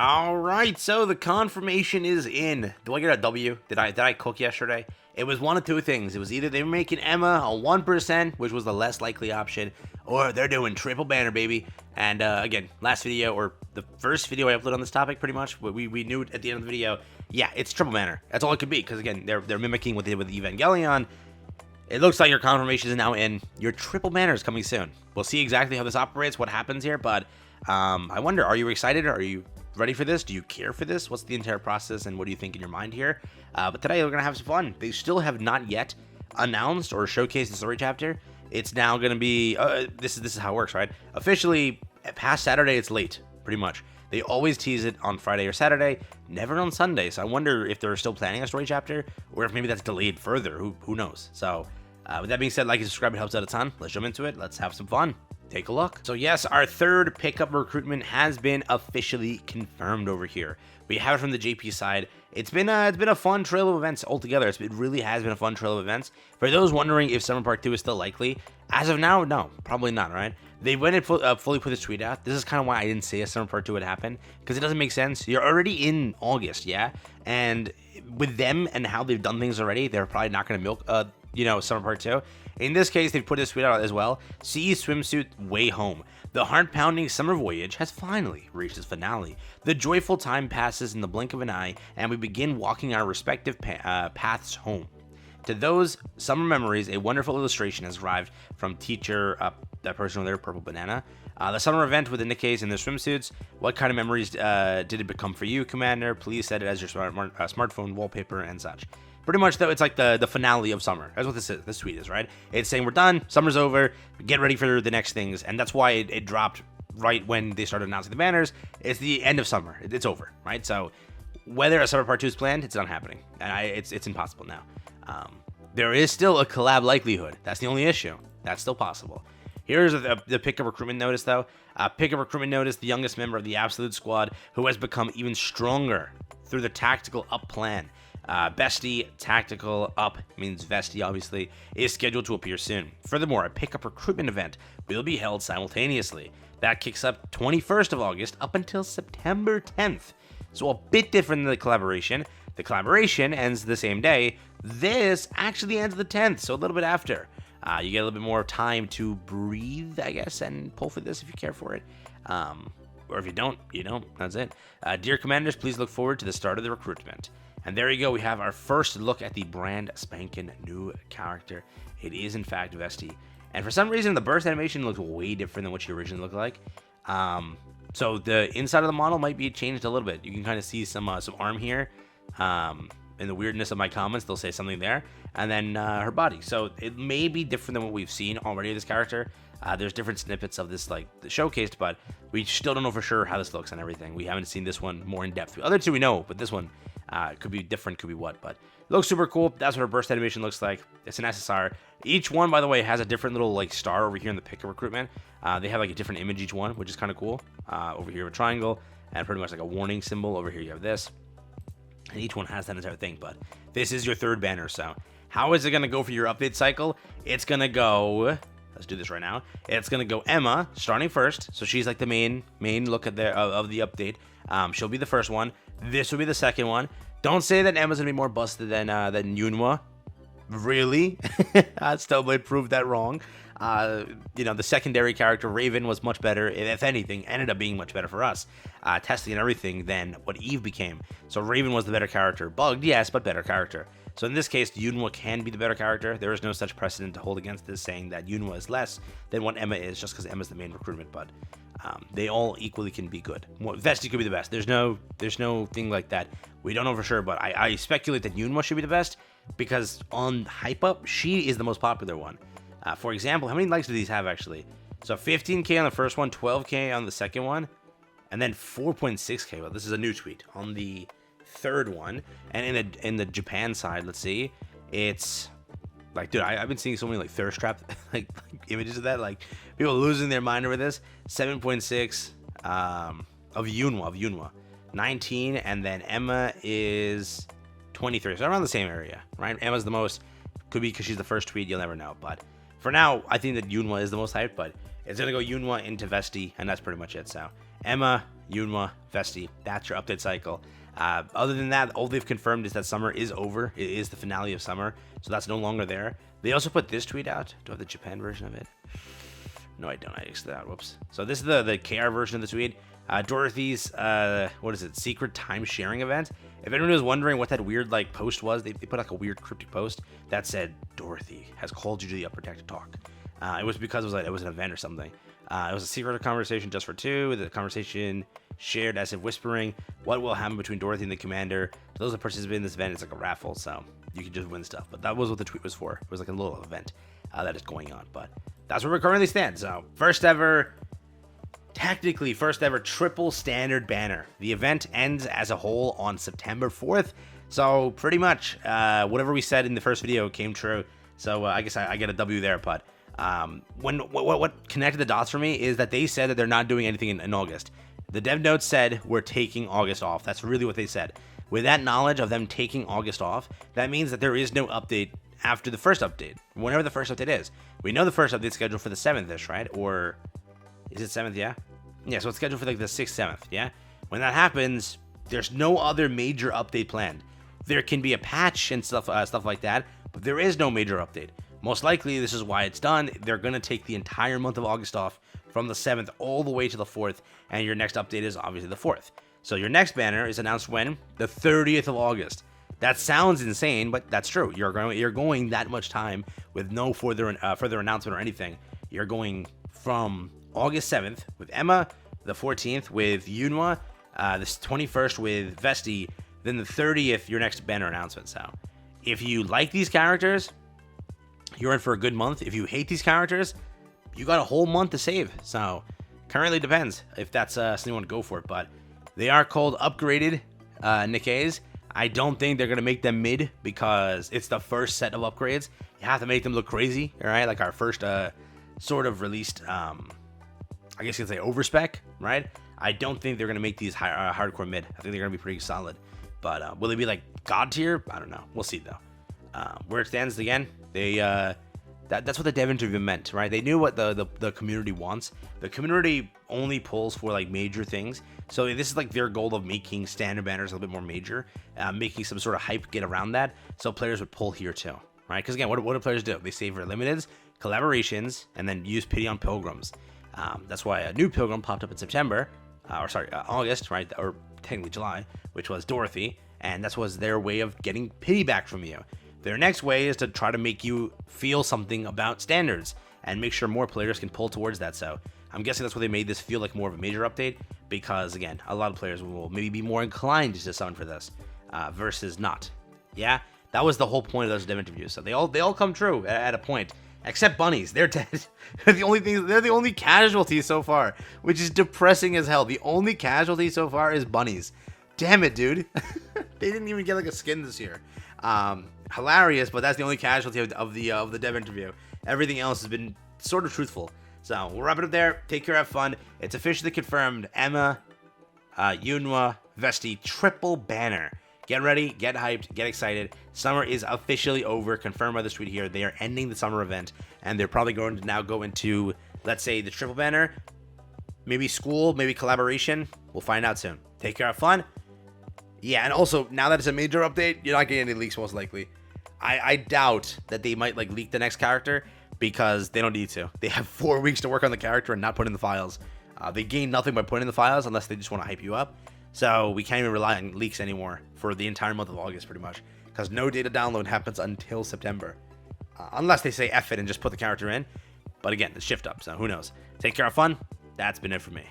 All right, so the confirmation is in. Do I get a W? Did I cook yesterday? It was one of two things. It was either they were making Emma a 1%, which was the less likely option, or they're doing triple banner, baby. And again, last video, or the first video I uploaded on this topic, pretty much, we knew at the end of the video, yeah, it's triple banner. That's all it could be, because again, they're mimicking what they did with the Evangelion. It looks like your confirmation is now in. Your triple banner is coming soon. We'll see exactly how this operates, what happens here, but I wonder, are you excited? Are you ready for this? Do you care for this? What's the entire process, and what do you think in your mind here? But today we're gonna have some fun. They still have not yet announced or showcased the story chapter. It's now gonna be this is how it works, right? Officially, past Saturday, it's late, pretty much. They always tease it on Friday or Saturday, never on Sunday. So I wonder if they're still planning a story chapter, or if maybe that's delayed further. Who knows? So with that being said, like and subscribe, it helps out a ton. Let's jump into it. Let's have some fun. Take a look. So yes, our third pickup recruitment has been officially confirmed over here. We have it from the JP side. It's been a fun trail of events altogether. It really has been a fun trail of events. For those wondering if Summer Part 2 is still likely, as of now, no, probably not, right? They went and fully put this tweet out. This is kind of why I didn't say a Summer Part 2 would happen, because it doesn't make sense. You're already in August, yeah? And with them and how they've done things already, they're probably not going to milk, Summer Part 2. In this case, they put this tweet out as well. See swimsuit way home. The heart-pounding summer voyage has finally reached its finale. The joyful time passes in the blink of an eye, and we begin walking our respective paths home. To those summer memories, a wonderful illustration has arrived from teacher, that person over there, Purple Banana. The summer event with the Nikkes and their swimsuits. What kind of memories did it become for you, Commander? Please set it as your smartphone wallpaper and such. Pretty much, though, it's like the finale of summer. That's what this tweet is, right? It's saying we're done, summer's over, get ready for the next things, and that's why it dropped right when they started announcing the banners. It's the end of summer. It's over, right? So whether a Summer Part 2 is planned, it's not happening. And it's impossible now. There is still a collab likelihood. That's the only issue. That's still possible. Here's the pickup recruitment notice, though. Pickup recruitment notice, the youngest member of the Absolute Squad, who has become even stronger through the tactical up plan. Vesti tactical up means Vesti, obviously, is scheduled to appear soon. Furthermore, a pickup recruitment event will be held simultaneously. That kicks up 21st of August up until September 10th. So a bit different than the collaboration. The collaboration ends the same day. This actually ends the 10th, so a little bit after. You get a little bit more time to breathe, I guess, and pull for this if you care for it. Or if you don't, you don't. That's it. Dear Commanders, please look forward to the start of the recruitment. And there you go, we have our first look at the brand spanking new character. It is, in fact, Vesti. And for some reason, the burst animation looks way different than what she originally looked like. So the inside of the model might be changed a little bit. You can kind of see some arm here. In the weirdness of my comments, they'll say something there. And then her body. So it may be different than what we've seen already of this character. There's different snippets of this, like, showcased, but we still don't know for sure how this looks and everything. We haven't seen this one more in depth. The other two we know, but this one could be different, could be what, but it looks super cool. That's what her burst animation looks like. It's an SSR. Each one, by the way, has a different little, like, star over here in the pickup recruitment. They have, like, a different image each one, which is kind of cool. Over here, a triangle, and pretty much like a warning symbol. Over here, you have this. And each one has that entire thing, but this is your third banner, so how is it going to go for your update cycle? It's going to go, let's do this right now. It's going to go Emma, starting first, so she's like the main look at of the update. She'll be the first one. This will be the second one. Don't say that Emma's going to be more busted than Yunwa. Really? Stubblade proved that wrong. The secondary character, Raven, was much better. If anything, ended up being much better for us. Testing and everything than what Eve became. So Raven was the better character. Bugged, yes, but better character. So in this case, Yunwa can be the better character. There is no such precedent to hold against this, saying that Yunwa is less than what Emma is, just because Emma's the main recruitment. But they all equally can be good. Vesti could be the best. There's no thing like that. We don't know for sure, but I speculate that Yunwa should be the best, because on Hype Up, she is the most popular one. For example, how many likes do these have, actually? So 15K on the first one, 12K on the second one, and then 4.6K. Well, this is a new tweet on the third one. And in the Japan side, let's see, it's like, dude, I've been seeing so many like thirst trap like images of that, like people losing their mind over this. 7.6 of Yunwa, 19, and then Emma is 23, so around the same area, right? Emma's the most. Could be because she's the first tweet, you'll never know. But for now, I think that Yunwa is the most hyped, but it's going to go Yunwa into Vesti, and that's pretty much it. So Emma, Yunwa, Vesti. That's your update cycle. Other than that, all they've confirmed is that summer is over. It is the finale of summer, so that's no longer there. They also put this tweet out. Do I have the Japan version of it? No, I don't. I exited out. Whoops. So this is the KR version of the tweet. Dorothy's, what is it? Secret time sharing event. If anyone was wondering what that weird like post was, they put like a weird cryptic post that said Dorothy has called you to the upper deck to talk. It was because it was an event or something. It was a secret conversation just for two. The conversation shared as if whispering what will happen between Dorothy and the commander. To those that participate in this event, it's like a raffle, so you can just win stuff. But that was what the tweet was for. It was like a little event that is going on. But that's where we currently stand. So technically first ever triple standard banner. The event ends as a whole on September 4th. So pretty much whatever we said in the first video came true. So I guess I get a W there. But what connected the dots for me is that they said that they're not doing anything in August. The dev notes said we're taking August off. That's really what they said. With that knowledge of them taking August off, that means that there is no update after the first update, whenever the first update is. We know the first update is scheduled for the 7th-ish, right? Or is it 7th? Yeah. Yeah, so it's scheduled for like the 6th, 7th, yeah? When that happens, there's no other major update planned. There can be a patch and stuff like that, but there is no major update. Most likely, this is why it's done. They're going to take the entire month of August off from the 7th all the way to the 4th, and your next update is obviously the 4th. So your next banner is announced when? The 30th of August. That sounds insane, but that's true. You're going that much time with no further announcement or anything. You're going from August 7th with Emma, the 14th with Yunwa, the 21st with Vesti, then the 30th, your next banner announcement. So if you like these characters, you're in for a good month. If you hate these characters, you got a whole month to save. So currently depends if that's something you want to go for it, but they are called upgraded Nikkes. I don't think they're going to make them mid because it's the first set of upgrades. You have to make them look crazy, all right? Like our first sort of released, I guess you could say overspec, right? I don't think they're going to make these hardcore mid. I think they're going to be pretty solid. But will they be like god tier? I don't know. We'll see, though. Where it stands, again, that's what the dev interview meant, right? They knew what the community wants. The community only pulls for like major things. So this is like their goal of making standard banners a little bit more major, making some sort of hype get around that. So players would pull here too, right? Because again, what do players do? They save for limiteds, collaborations, and then use pity on pilgrims. That's why a new pilgrim popped up in September, August, right? Or technically July, which was Dorothy. And that was their way of getting pity back from you. Their next way is to try to make you feel something about standards and make sure more players can pull towards that. So I'm guessing that's why they made this feel like more of a major update, because again, a lot of players will maybe be more inclined to summon for this versus not. Yeah, that was the whole point of those dev interviews. So they all come true at a point, except bunnies. They're dead. They're the only casualty so far, which is depressing as hell. The only casualty so far is bunnies. Damn it, dude. They didn't even get like a skin this year. Hilarious, but that's the only casualty of the dev interview. Everything else has been sort of truthful. So we'll wrap it up there. Take care, have fun. It's officially confirmed. Emma, Yunwa, Vesti, triple banner. Get ready, get hyped, get excited. Summer is officially over. Confirmed by this tweet here. They are ending the summer event, and they're probably going to now go into, let's say, the triple banner. Maybe school, maybe collaboration. We'll find out soon. Take care, have fun. Yeah, and also, now that it's a major update, you're not getting any leaks most likely. I doubt that they might like leak the next character because they don't need to. They have 4 weeks to work on the character and not put in the files. They gain nothing by putting in the files unless they just want to hype you up. So we can't even rely on leaks anymore for the entire month of August pretty much, because no data download happens until September. Unless they say F it and just put the character in. But again, it's shift up, so who knows. Take care, have fun. That's been it for me.